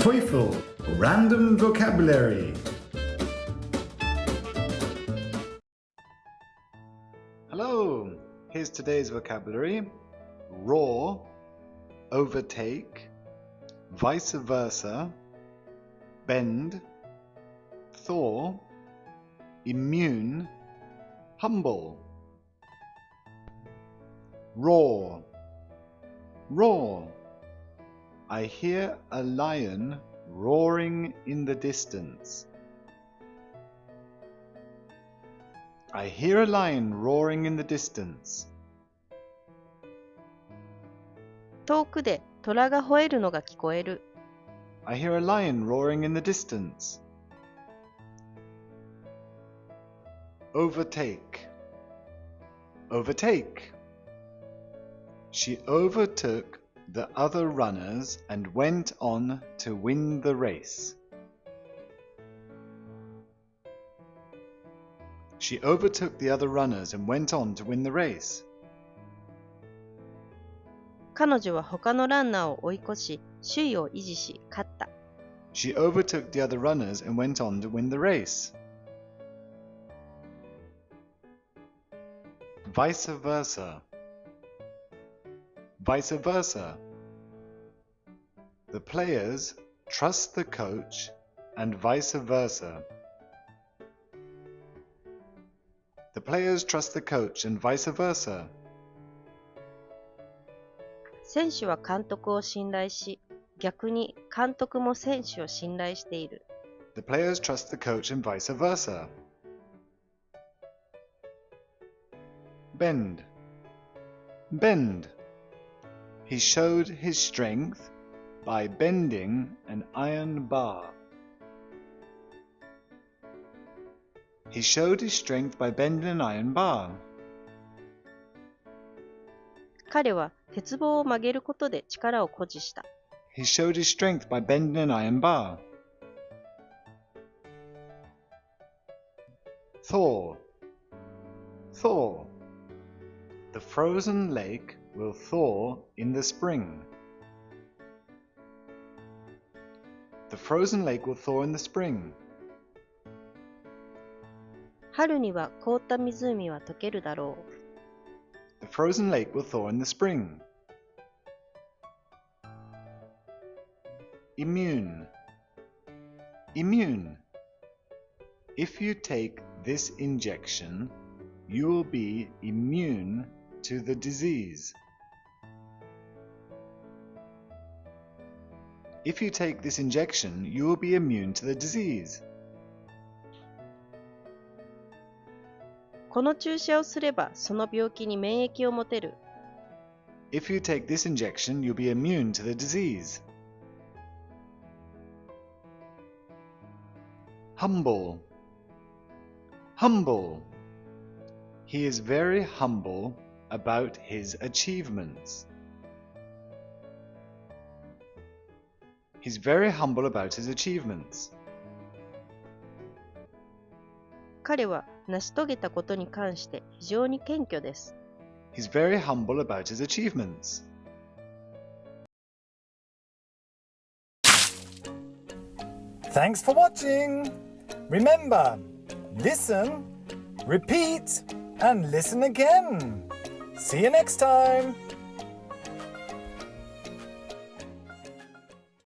TOEFL Random Vocabulary. Hello, here's today's vocabulary. Roar, overtake, vice versa, bend, thaw, immune, humble. Roar, roar. I hear a lion roaring in the distance. I hear a lion roaring in the distance. 遠くで虎が吠えるのが聞こえる。I hear a lion roaring in the distance. Overtake, overtake. She overtook the other runners and went on to win the race. She overtook the other runners and went on to win the race. 彼女は他のランナーを追い越し、首位を維持し、勝った。She overtook the other runners and went on to win the race. Vice versa. Vice versa. The players trust the coach and vice versa. The players trust the coach and vice versa. 選手は監督を信頼し、逆に監督も選手を信頼している。The players trust the coach and vice versa. Bend. Bend. He showed his strength by bending an iron bar. He showed his strength by bending an iron bar. 彼は鉄棒を曲げることで力を誇示した。He showed his strength by bending an iron bar. Thaw. Thaw. The frozen lake will thaw in the spring. The frozen lake will thaw in the spring. 春には凍った湖は溶けるだろう。The frozen lake will thaw in the spring. Immune. Immune. If you take this injection, you will be immune to the disease. If you take this injection, you will be immune to the disease. この注射をすればその病気に免疫を持てる。If you take this injection, you'll be immune to the disease. Humble. Humble. He is very humble about his achievements. He's very humble about his achievements. 彼は成し遂げたことに関して非常に謙虚です。He's very humble about his achievements. Thanks for watching. Remember, listen, repeat, and listen again. See you next time.